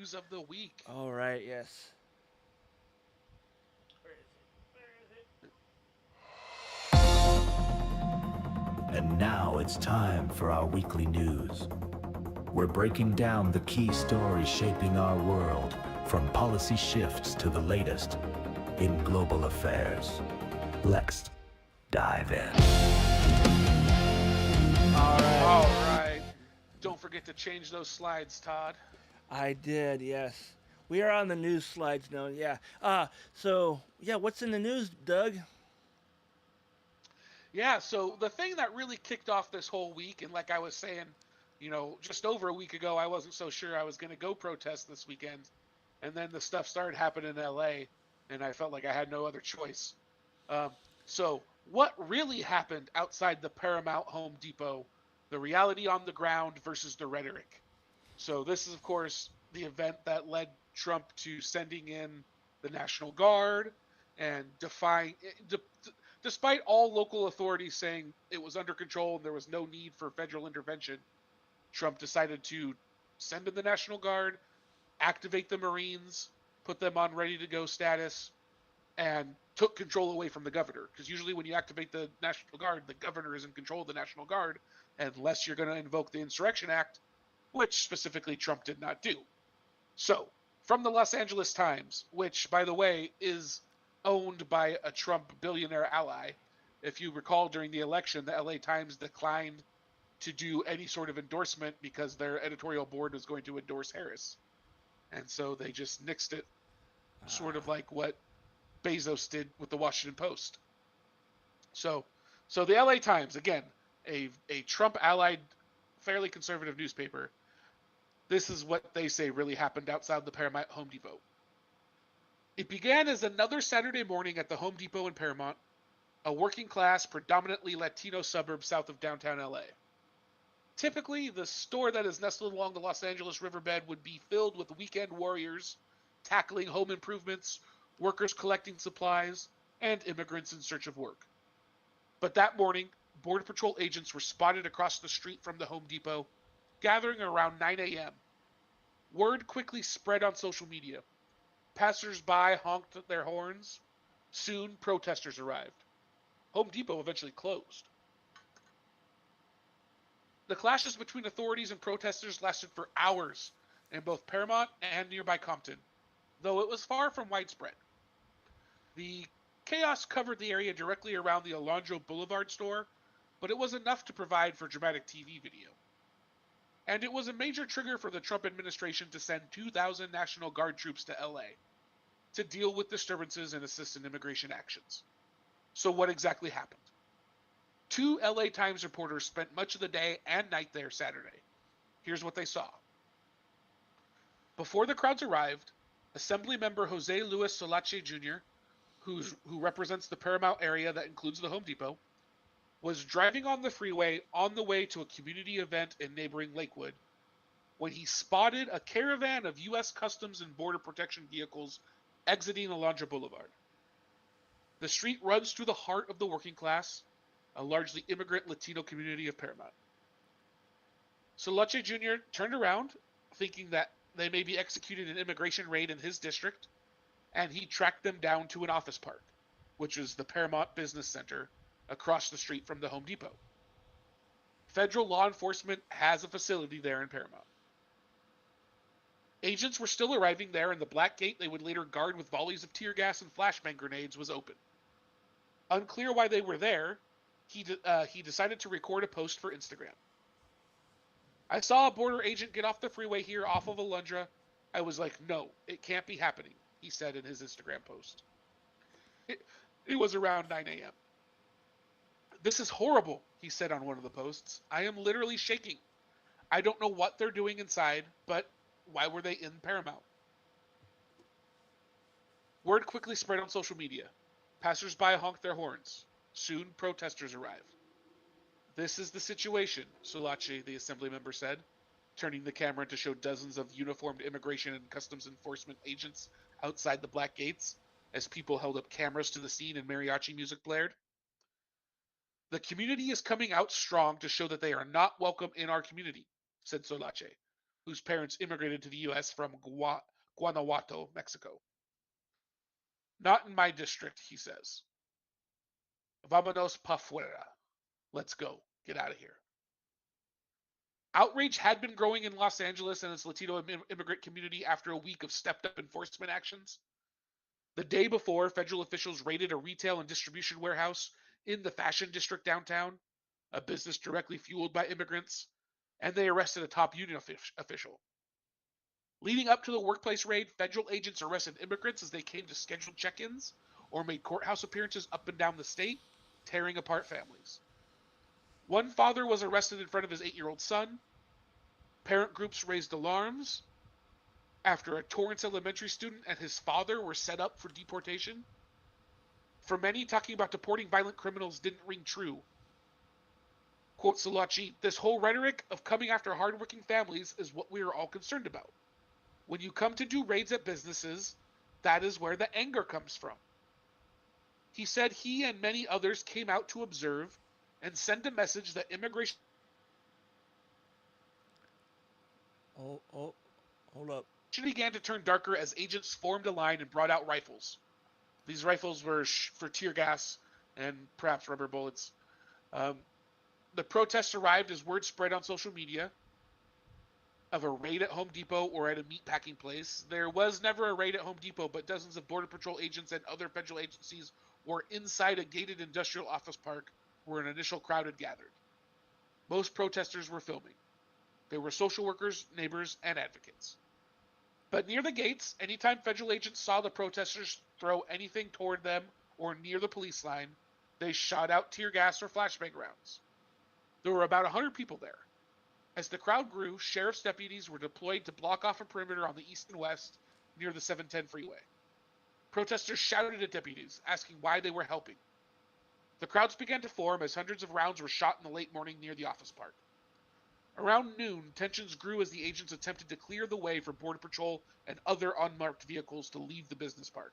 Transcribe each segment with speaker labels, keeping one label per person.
Speaker 1: news of the week.
Speaker 2: All right, yes.
Speaker 3: And now it's time for our weekly news. We're breaking down the key stories shaping our world, from policy shifts to the latest in global affairs. Let's dive in.
Speaker 2: All right.
Speaker 1: All right. Don't forget to change those slides, Todd.
Speaker 2: I did, yes. We are on the news slides now, yeah. What's in the news, Doug?
Speaker 1: Yeah, so the thing that really kicked off this whole week, and like I was saying, just over a week ago, I wasn't so sure I was going to go protest this weekend. And then the stuff started happening in LA, and I felt like I had no other choice. So, what really happened outside the Paramount Home Depot? The reality on the ground versus the rhetoric. So, this is, of course, the event that led Trump to sending in the National Guard and despite all local authorities saying it was under control and there was no need for federal intervention, Trump decided to send in the National Guard, activate the Marines, put them on ready to go status, and took control away from the governor. Because usually, when you activate the National Guard, the governor is in control of the National Guard, unless you're going to invoke the Insurrection Act, which specifically Trump did not do. So, from the Los Angeles Times, which, by the way, is owned by a Trump billionaire ally. If you recall, during the election, the LA Times declined to do any sort of endorsement because their editorial board was going to endorse Harris. And so they just nixed it, sort of like what Bezos did with the Washington Post. So, so the LA Times, again, a Trump allied, fairly conservative newspaper, this is what they say really happened outside the Paramount Home Depot. It began as another Saturday morning at the Home Depot in Paramount, a working class, predominantly Latino suburb south of downtown LA. Typically, the store that is nestled along the Los Angeles riverbed would be filled with weekend warriors tackling home improvements, workers collecting supplies, and immigrants in search of work. But that morning, Border Patrol agents were spotted across the street from the Home Depot, gathering around 9 a.m. Word quickly spread on social media. Passers-by honked their horns. Soon, protesters arrived. Home Depot eventually closed. The clashes between authorities and protesters lasted for hours in both Paramount and nearby Compton, though it was far from widespread. The chaos covered the area directly around the Alondro Boulevard store, but it was enough to provide for dramatic TV video. And it was a major trigger for the Trump administration to send 2,000 National Guard troops to LA to deal with disturbances and assist in immigration actions. So, what exactly happened? Two LA Times reporters spent much of the day and night there Saturday. Here's what they saw. Before the crowds arrived, Assemblymember Jose Luis Solache Jr., who represents the Paramount area that includes the Home Depot, was driving on the freeway on the way to a community event in neighboring Lakewood when he spotted a caravan of U.S. Customs and Border Protection vehicles exiting Alondra Boulevard. The street runs through the heart of the working class, a largely immigrant Latino community of Paramount. Solache Jr. turned around, thinking that they may be executing an immigration raid in his district, and he tracked them down to an office park, which is the Paramount Business Center across the street from the Home Depot. Federal law enforcement has a facility there in Paramount. Agents were still arriving there, and the black gate they would later guard with volleys of tear gas and flashbang grenades was open. Unclear why they were there, he decided to record a post for Instagram. I saw a border agent get off the freeway here off of Alundra. I was like, no, it can't be happening, he said in his Instagram post. It, it was around 9 a.m. This is horrible, he said on one of the posts. I am literally shaking. I don't know what they're doing inside, but why were they in Paramount? Word quickly spread on social media. Passers-by honked their horns. Soon, protesters arrive. This is the situation, Sulachi, the assembly member said, turning the camera to show dozens of uniformed immigration and customs enforcement agents outside the black gates as people held up cameras to the scene and mariachi music blared. The community is coming out strong to show that they are not welcome in our community, said Solache, whose parents immigrated to the U.S. from Guanajuato, Mexico. Not in my district, he says. Vámonos pa fuera. Let's go. Get out of here. Outrage had been growing in Los Angeles and its Latino immigrant community after a week of stepped-up enforcement actions. The day before, federal officials raided a retail and distribution warehouse in the Fashion District downtown, a business directly fueled by immigrants, and they arrested a top union official. Leading up to the workplace raid, federal agents arrested immigrants as they came to scheduled check-ins or made courthouse appearances up and down the state, tearing apart families. One father was arrested in front of his 8-year-old son. Parent groups raised alarms after a Torrance Elementary student and his father were set up for deportation. For many, talking about deporting violent criminals didn't ring true. Quote Salachi, this whole rhetoric of coming after hardworking families is what we are all concerned about. When you come to do raids at businesses, that is where the anger comes from. He said he and many others came out to observe and send a message that immigration...
Speaker 2: Hold up.
Speaker 1: began to turn darker as agents formed a line and brought out rifles. These rifles were for tear gas and perhaps rubber bullets. The protests arrived as word spread on social media of a raid at Home Depot or at a meatpacking place. There was never a raid at Home Depot, but dozens of Border Patrol agents and other federal agencies were inside a gated industrial office park where an initial crowd had gathered. Most protesters were filming. They were social workers, neighbors, and advocates. But near the gates, anytime federal agents saw the protesters throw anything toward them or near the police line, they shot out tear gas or flashbang rounds. There were about 100 people there. As the crowd grew, sheriff's deputies were deployed to block off a perimeter on the east and west near the 710 freeway. Protesters shouted at deputies, asking why they were helping. The crowds began to form as hundreds of rounds were shot in the late morning near the office park. Around noon, tensions grew as the agents attempted to clear the way for Border Patrol and other unmarked vehicles to leave the business park.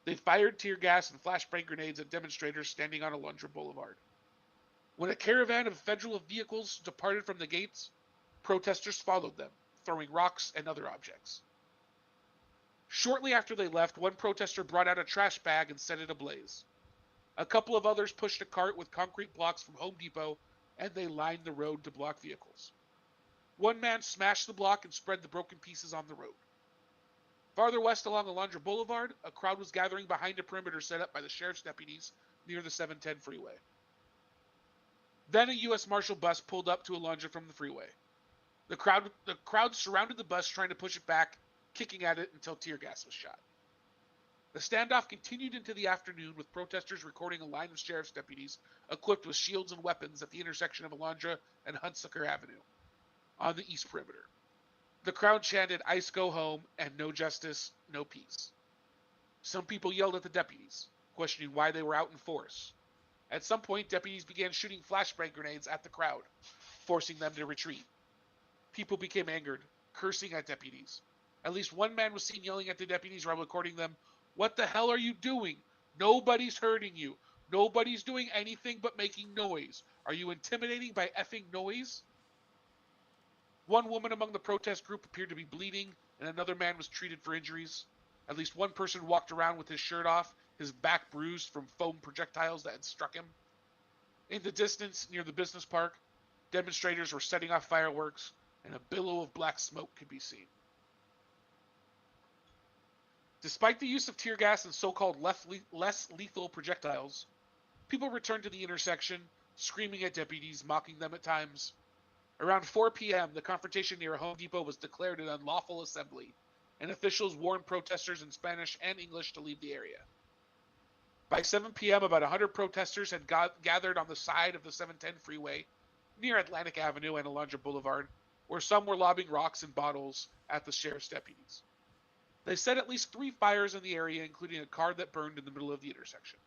Speaker 1: They fired tear gas and flashbang grenades at demonstrators standing on Alondra Boulevard. When a caravan of federal vehicles departed from the gates, protesters followed them, throwing rocks and other objects. Shortly after they left, one protester brought out a trash bag and set it ablaze. A couple of others pushed a cart with concrete blocks from Home Depot, and they lined the road to block vehicles. One man smashed the block and spread the broken pieces on the road. Farther west along Alondra Boulevard, a crowd was gathering behind a perimeter set up by the sheriff's deputies near the 710 freeway. Then a U.S. Marshal bus pulled up to Alondra from the freeway. The crowd surrounded the bus, trying to push it back, kicking at it until tear gas was shot. The standoff continued into the afternoon, with protesters recording a line of sheriff's deputies equipped with shields and weapons at the intersection of Alondra and Hunsaker Avenue on the east perimeter. The crowd chanted, "ICE go home," and "No justice, no peace." Some people yelled at the deputies, questioning why they were out in force. At some point, deputies began shooting flashbang grenades at the crowd, forcing them to retreat. People became angered, cursing at deputies. At least one man was seen yelling at the deputies while recording them, "What the hell are you doing? Nobody's hurting you. Nobody's doing anything but making noise. Are you intimidating by effing noise?" One woman among the protest group appeared to be bleeding, and another man was treated for injuries. At least one person walked around with his shirt off, his back bruised from foam projectiles that had struck him. In the distance, near the business park, demonstrators were setting off fireworks, and a billow of black smoke could be seen. Despite the use of tear gas and so-called less lethal projectiles, people returned to the intersection, screaming at deputies, mocking them at times. Around 4 p.m., the confrontation near Home Depot was declared an unlawful assembly, and officials warned protesters in Spanish and English to leave the area. By 7 p.m., about 100 protesters had gathered on the side of the 710 freeway near Atlantic Avenue and Alondra Boulevard, where some were lobbing rocks and bottles at the sheriff's deputies. They set at least 3 fires in the area, including a car that burned in the middle of the intersection.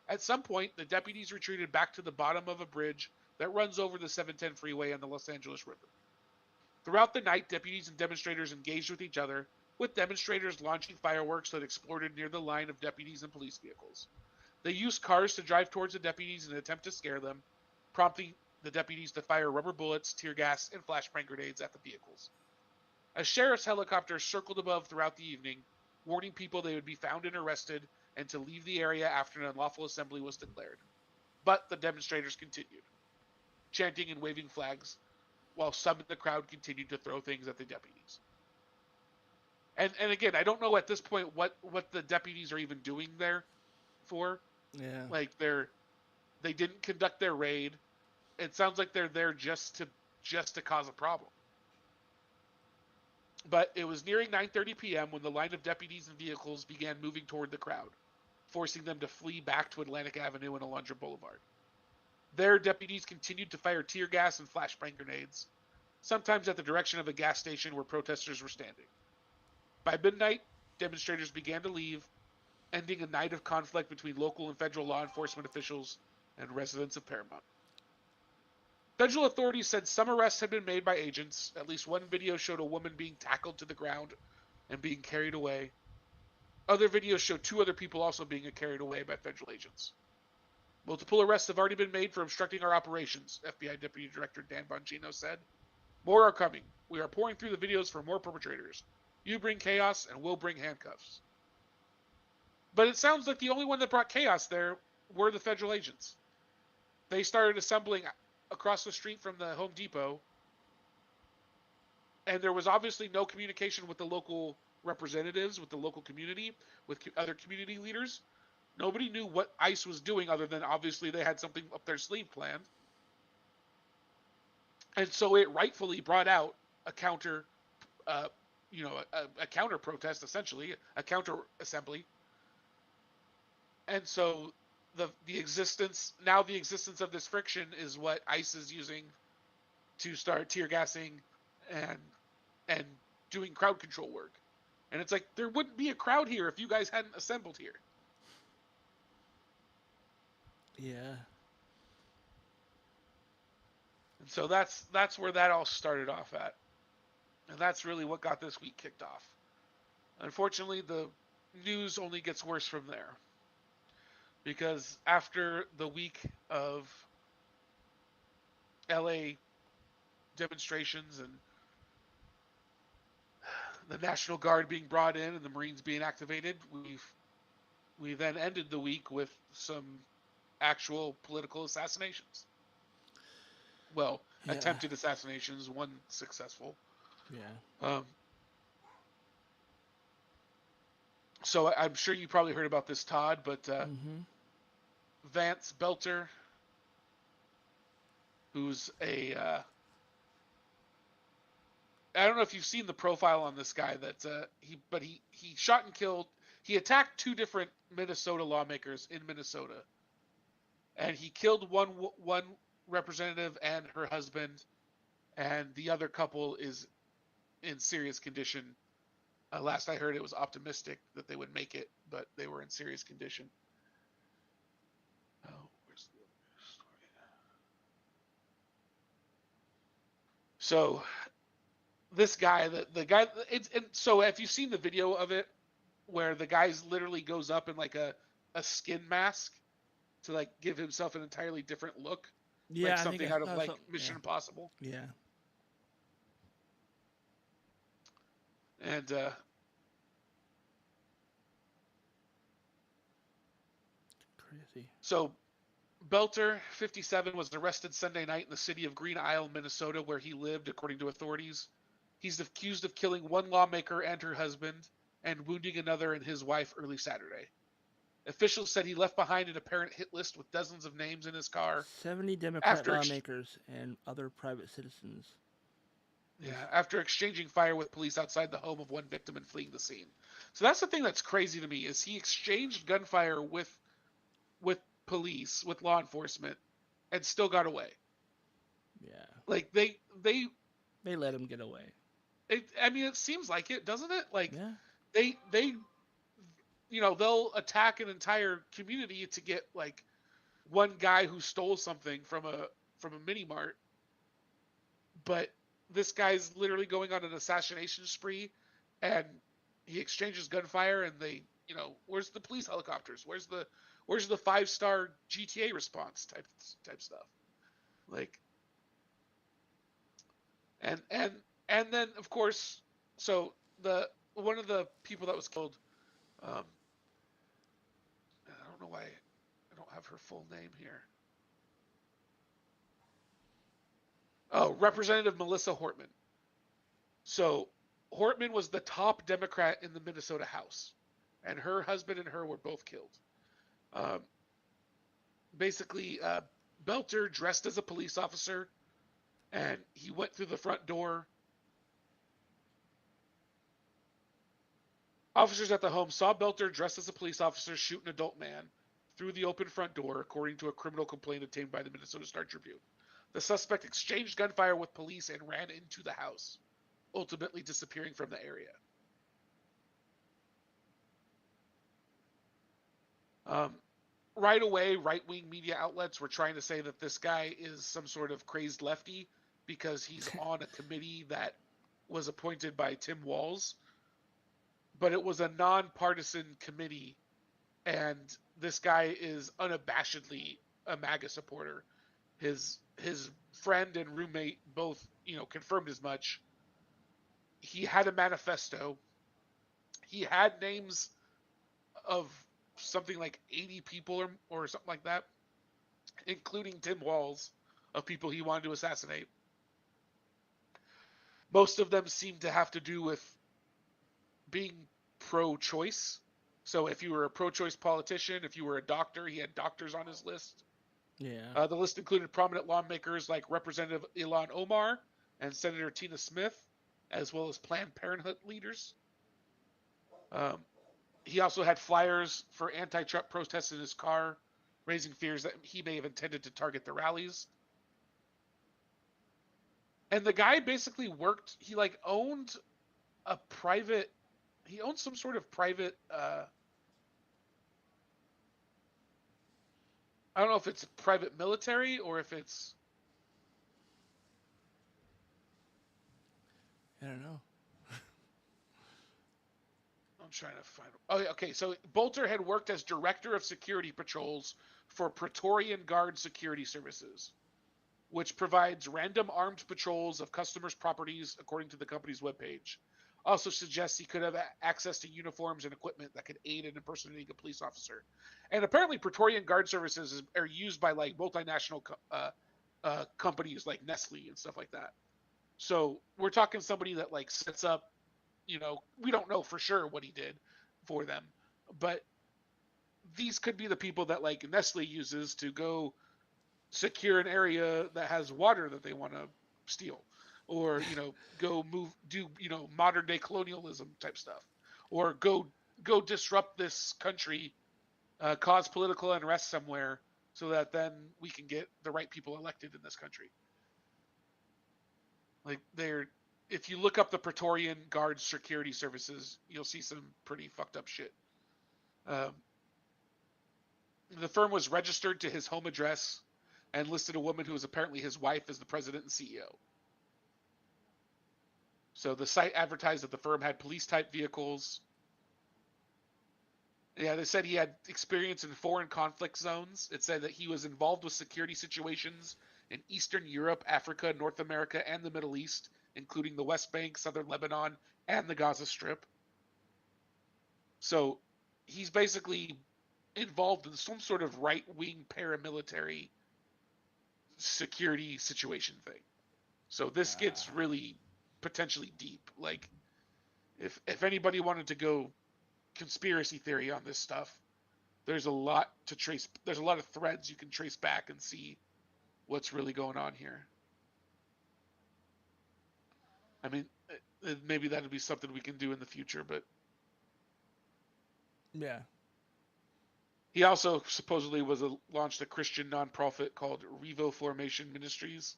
Speaker 1: At some point, the deputies retreated back to the bottom of a bridge that runs over the 710 freeway and the Los Angeles River. Throughout the night, deputies and demonstrators engaged with each other, with demonstrators launching fireworks that exploded near the line of deputies and police vehicles. They used cars to drive towards the deputies in an attempt to scare them, prompting the deputies to fire rubber bullets, tear gas, and flashbang grenades at the vehicles. A sheriff's helicopter circled above throughout the evening, warning people they would be found and arrested and to leave the area after an unlawful assembly was declared. But the demonstrators continued, chanting and waving flags, while some in the crowd continued to throw things at the deputies. And again, I don't know at this point what the deputies are even doing there for.
Speaker 2: Yeah.
Speaker 1: Like they didn't conduct their raid. It sounds like they're there just to cause a problem. But it was nearing 9:30 p.m. when the line of deputies and vehicles began moving toward the crowd, forcing them to flee back to Atlantic Avenue and Alondra Boulevard. There, deputies continued to fire tear gas and flashbang grenades, sometimes at the direction of a gas station where protesters were standing. By midnight, demonstrators began to leave, ending a night of conflict between local and federal law enforcement officials and residents of Paramount. Federal authorities said some arrests had been made by agents. At least one video showed a woman being tackled to the ground and being carried away. Other videos showed 2 other people also being carried away by federal agents. Multiple arrests have already been made for obstructing our operations, FBI Deputy Director Dan Bongino said. More are coming. We are pouring through the videos for more perpetrators. You bring chaos, and we'll bring handcuffs. But it sounds like the only one that brought chaos there were the federal agents. They started assembling across the street from the Home Depot, and there was obviously no communication with the local representatives, with the local community, with other community leaders. Nobody knew what ICE was doing other than obviously they had something up their sleeve planned. And so it rightfully brought out a counter, a counter protest, essentially, a counter assembly. And so the existence of this friction is what ICE is using to start tear gassing and doing crowd control work. And it's like, there wouldn't be a crowd here if you guys hadn't assembled here.
Speaker 2: Yeah.
Speaker 1: And so that's where that all started off at. And that's really what got this week kicked off. Unfortunately, the news only gets worse from there. Because after the week of LA demonstrations and the National Guard being brought in and the Marines being activated, we then ended the week with some actual political assassinations. Well, attempted assassinations, one successful.
Speaker 2: Yeah.
Speaker 1: So I'm sure you probably heard about this, Todd, but Vance Belter, who's I don't know if you've seen the profile on this guy that he shot and killed. He attacked 2 different Minnesota lawmakers in Minnesota, and he killed one representative and her husband, and the other couple is in serious condition. Last I heard, it was optimistic that they would make it, but they were in serious condition. Oh, where's the story? So this guy, the guy, so if you've seen the video of it, where the guy literally goes up in like a skin mask to like give himself an entirely different look,
Speaker 2: Yeah,
Speaker 1: like
Speaker 2: I
Speaker 1: something
Speaker 2: think
Speaker 1: out of like Mission Impossible.
Speaker 2: Yeah.
Speaker 1: And
Speaker 2: crazy.
Speaker 1: So Belter, 57, was arrested Sunday night in the city of Green Isle, Minnesota, where he lived, according to authorities. He's accused of killing one lawmaker and her husband and wounding another and his wife early Saturday. Officials said he left behind an apparent hit list with dozens of names in his car.
Speaker 2: 70 Democrat lawmakers and other private citizens.
Speaker 1: Yeah, after exchanging fire with police outside the home of one victim and fleeing the scene. So that's the thing that's crazy to me, is he exchanged gunfire with police, with law enforcement, and still got away.
Speaker 2: Yeah.
Speaker 1: Like they
Speaker 2: let him get away.
Speaker 1: It seems like it, doesn't it? Like
Speaker 2: Yeah.
Speaker 1: they they'll attack an entire community to get like one guy who stole something from a mini mart, but this guy's literally going on an assassination spree, and he exchanges gunfire, and they, where's the police helicopters? Where's the 5-star GTA response type stuff? Like, and then of course So one of the people that was killed, um, I don't know why I don't have her full name here. Oh, Representative Melissa Hortman. So Hortman was the top Democrat in the Minnesota House, and her husband and her were both killed. Um, basically, Belter dressed as a police officer, and he went through the front door. Officers at the home saw Belter dressed as a police officer shoot an adult man through the open front door, according to a criminal complaint obtained by the Minnesota Star Tribune. The suspect exchanged gunfire with police and ran into the house, ultimately disappearing from the area. Um, right away, right-wing media outlets were trying to say that this guy is some sort of crazed lefty because he's on a committee that was appointed by Tim Walz, but it was a nonpartisan committee, and this guy is unabashedly a MAGA supporter. His friend and roommate both, confirmed as much. He had a manifesto. He had names of something like 80 people or something like that, including Tim Walz, of people he wanted to assassinate. Most of them seem to have to do with being pro-choice. So if you were a pro-choice politician, if you were a doctor, he had doctors on his list.
Speaker 2: Yeah.
Speaker 1: The list included prominent lawmakers like Representative Ilhan Omar and Senator Tina Smith, as well as Planned Parenthood leaders. He also had flyers for anti-Trump protests in his car, raising fears that he may have intended to target the rallies. And the guy basically worked, he owned he owned some sort of private, I don't know if it's private military or if it's,
Speaker 2: I don't know.
Speaker 1: I'm trying to find. Oh, okay. So Bolter had worked as director of security patrols for Praetorian Guard Security Services, which provides random armed patrols of customers' properties, according to the company's webpage. Also suggests he could have access to uniforms and equipment that could aid in impersonating a police officer. And apparently, Praetorian Guard Services are used by multinational companies like Nestle and stuff like that. So we're talking somebody that sets up. We don't know for sure what he did for them, but these could be the people that Nestle uses to go secure an area that has water that they want to steal, or go do modern day colonialism type stuff, or go disrupt this country, cause political unrest somewhere, so that then we can get the right people elected in this country. If you look up the Praetorian Guard Security Services, you'll see some pretty fucked up shit. The firm was registered to his home address and listed a woman who was apparently his wife as the president and CEO. So the site advertised that the firm had police-type vehicles. Yeah, they said he had experience in foreign conflict zones. It said that he was involved with security situations in Eastern Europe, Africa, North America, and the Middle East, including the West Bank, Southern Lebanon, and the Gaza Strip. So he's basically involved in some sort of right-wing paramilitary security situation thing. So this gets really potentially deep. If anybody wanted to go conspiracy theory on this stuff, there's a lot to trace. There's a lot of threads you can trace back and see what's really going on here. I mean, maybe that'd be something we can do in the future, but
Speaker 2: yeah.
Speaker 1: He also supposedly launched a Christian nonprofit called Revo Formation Ministries.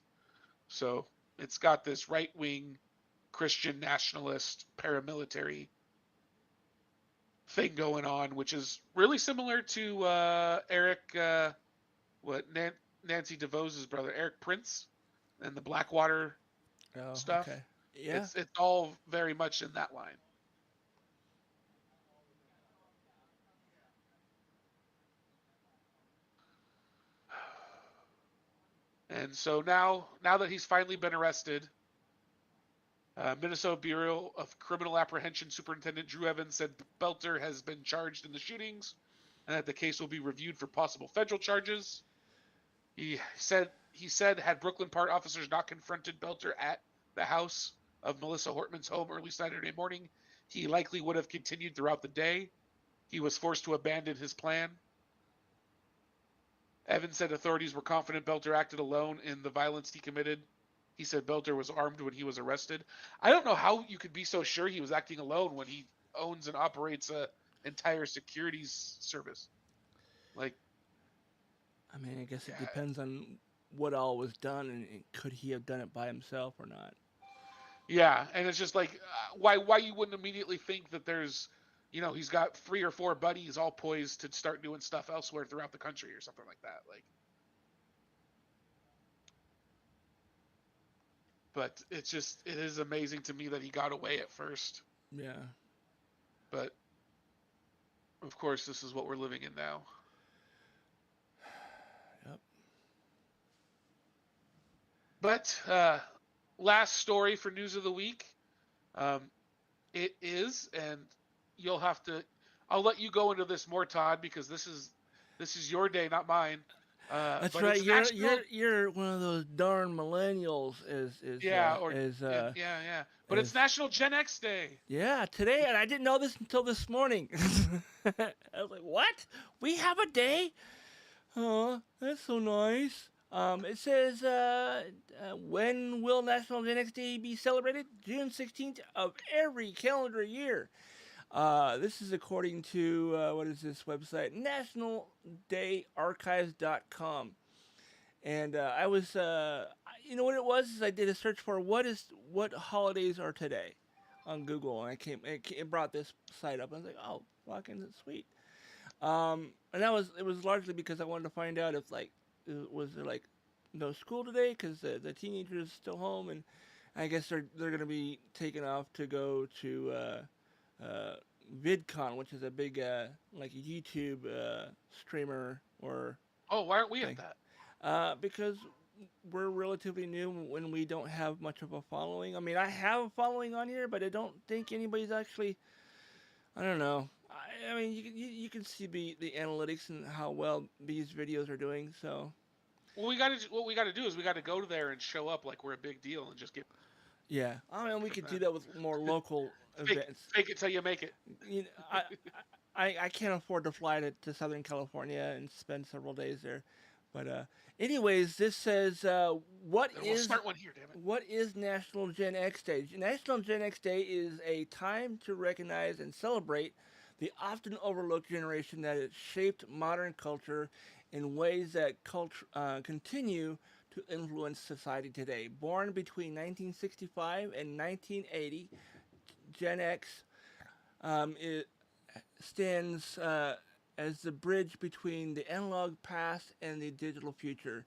Speaker 1: So it's got this right-wing Christian nationalist paramilitary thing going on, which is really similar to Eric, Nancy DeVos' brother, Eric Prince, and the Blackwater stuff.
Speaker 2: Okay. Yeah.
Speaker 1: It's all very much in that line. And so now that he's finally been arrested, Minnesota Bureau of Criminal Apprehension Superintendent Drew Evans said Belter has been charged in the shootings and that the case will be reviewed for possible federal charges. He said had Brooklyn Park officers not confronted Belter at the house of Melissa Hortman's home early Saturday morning, he likely would have continued throughout the day. He was forced to abandon his plan. Evans said authorities were confident Belter acted alone in the violence he committed. He said Belter was armed when he was arrested. I don't know how you could be so sure he was acting alone when he owns and operates a entire securities service. Like,
Speaker 2: I mean, I guess it
Speaker 1: Yeah.
Speaker 2: depends on what all was done, and could he have done it by himself or not?
Speaker 1: yeah, and it's just like why you wouldn't immediately think that there's, he's got 3 or 4 buddies all poised to start doing stuff elsewhere throughout the country or something like that. Like, but it is amazing to me that he got away at first.
Speaker 2: Yeah.
Speaker 1: But of course, this is what we're living in now.
Speaker 2: Yep.
Speaker 1: But last story for news of the week. It is, and I'll let you go into this more, Todd, because this is your day, not mine.
Speaker 2: That's
Speaker 1: but
Speaker 2: right.
Speaker 1: it's
Speaker 2: You're,
Speaker 1: national-
Speaker 2: you're one of those darn millennials.
Speaker 1: But it's National Gen X Day.
Speaker 2: Yeah, today, and I didn't know this until this morning. I was like, what? We have a day? Oh, that's so nice. It says, when will National Gen X Day be celebrated? June 16th of every calendar year. This is according to, what is this website? NationalDayArchives.com. And I was, you know what it was? Is I did a search for what holidays are today on Google, and it brought this site up. I was like, oh, fucking sweet. And it was largely because I wanted to find out if was there no school today because the teenagers still home, and I guess they're gonna be taken off to go to VidCon, which is a big YouTube streamer or.
Speaker 1: Oh, why aren't we
Speaker 2: thing.
Speaker 1: at that?
Speaker 2: Because we're relatively new when we don't have much of a following. I mean, I have a following on here, but I don't think anybody's actually. I don't know. I mean, you can see the analytics and how well these videos are doing. So.
Speaker 1: Well, what we got to do is we got to go there and show up like we're a big deal and just get.
Speaker 2: Yeah, I mean, we could do that with more local events.
Speaker 1: Fake it till you make it.
Speaker 2: You know, I can't afford to fly to Southern California and spend several days there. But anyways, this says we'll
Speaker 1: start one here, damn it.
Speaker 2: What is National Gen X Day? National Gen X Day is a time to recognize and celebrate the often overlooked generation that has shaped modern culture in ways that continue to influence society today. Born between 1965 and 1980, Gen X it stands as the bridge between the analog past and the digital future,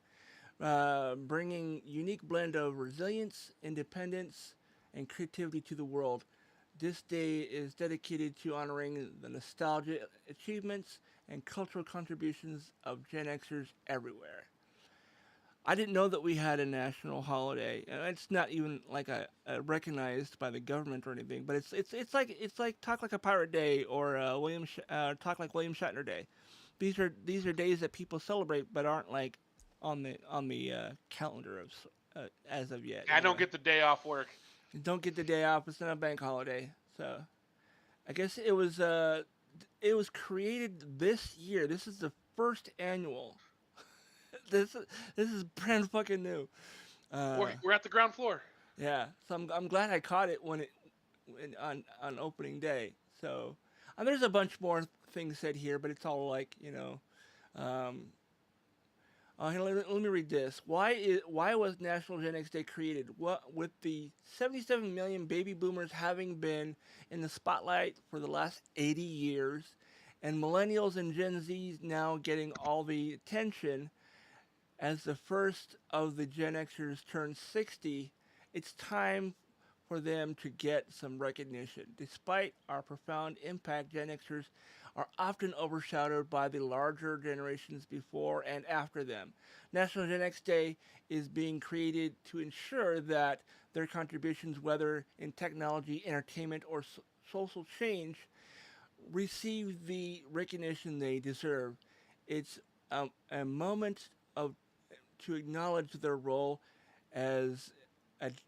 Speaker 2: bringing unique blend of resilience, independence, and creativity to the world. This day is dedicated to honoring the nostalgic achievements and cultural contributions of Gen Xers everywhere. I didn't know that we had a national holiday, and it's not even recognized by the government or anything. But it's like Talk Like a Pirate Day or Talk Like William Shatner Day. These are days that people celebrate, but aren't on the calendar of as of yet.
Speaker 1: I don't get the day off work.
Speaker 2: You don't get the day off. It's not a bank holiday, so I guess it was created this year. This is the first annual. This is brand fucking new.
Speaker 1: We're at the ground floor.
Speaker 2: Yeah, so I'm glad I caught it on opening day. So there's a bunch more things said here, but it's all let me read this. Why was National Gen X Day created? With the 77 million baby boomers having been in the spotlight for the last 80 years, and millennials and Gen Zs now getting all the attention. As the first of the Gen Xers turn 60, it's time for them to get some recognition. Despite our profound impact, Gen Xers are often overshadowed by the larger generations before and after them. National Gen X Day is being created to ensure that their contributions, whether in technology, entertainment, or social change, receive the recognition they deserve. It's a moment of to acknowledge their role as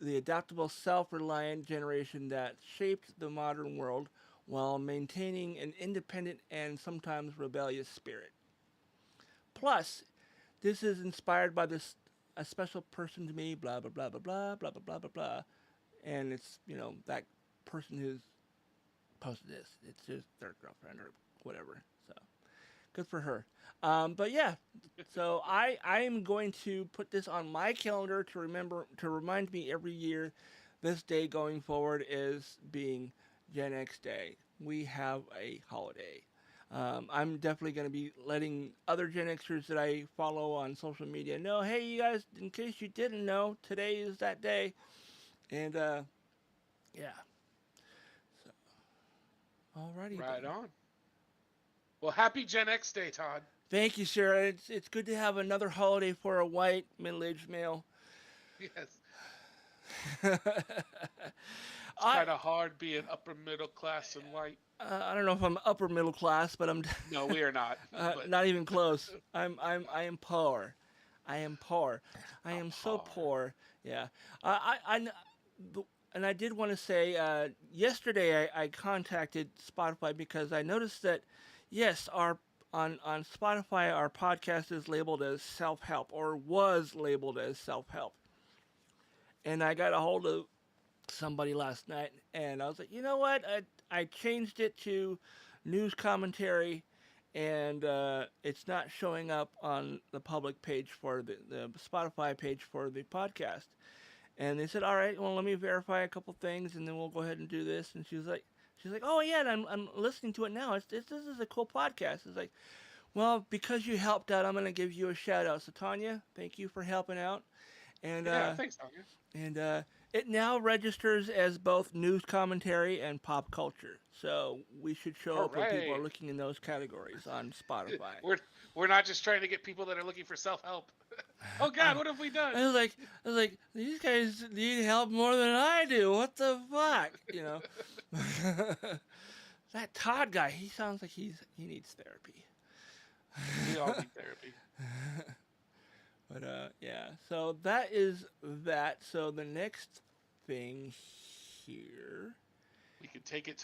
Speaker 2: the adaptable, self-reliant generation that shaped the modern world while maintaining an independent and sometimes rebellious spirit. Plus, this is inspired by this a special person to me, blah blah blah blah blah blah blah blah blah blah, and it's that person who's posted this. It's just their girlfriend or whatever. So good for her. But yeah, so I am going to put this on my calendar to remind me every year. This day going forward is being Gen X Day. We have a holiday. I'm definitely going to be letting other Gen Xers that I follow on social media know, hey, you guys, in case you didn't know, today is that day. And, yeah. So, alrighty.
Speaker 1: Right on. Well, happy Gen X Day, Todd.
Speaker 2: Thank you, sir. It's good to have another holiday for a white, middle-aged male.
Speaker 1: Yes. It's kind of hard being upper middle class and white.
Speaker 2: I don't know if I'm upper middle class, but I'm
Speaker 1: No, we are not.
Speaker 2: not even close. I am poor. I am poor. I am so poor. Yeah. And I did want to say, yesterday I contacted Spotify because I noticed that, yes, on Spotify our podcast is labeled as self-help, or was labeled as self-help. And I got a hold of somebody last night, and I was like, you know what? I changed it to news commentary, and it's not showing up on the public page for the Spotify page for the podcast. And they said, all right, well, let me verify a couple things, and then we'll go ahead and do this. And she's like, oh yeah, and I'm listening to it now. This is a cool podcast. It's like, well, because you helped out, I'm gonna give you a shout out. So Tanya, thank you for helping out. And
Speaker 1: yeah, thanks, Tanya.
Speaker 2: And it now registers as both news commentary and pop culture. So we should show up when people are looking in those categories on Spotify.
Speaker 1: We're not just trying to get people that are looking for self-help. Oh God, what have we done?
Speaker 2: I was like, these guys need help more than I do. What the fuck, That Todd guy, he sounds like he needs therapy.
Speaker 1: We all need therapy.
Speaker 2: But yeah, so that is that. So the next thing here,
Speaker 1: we can take it to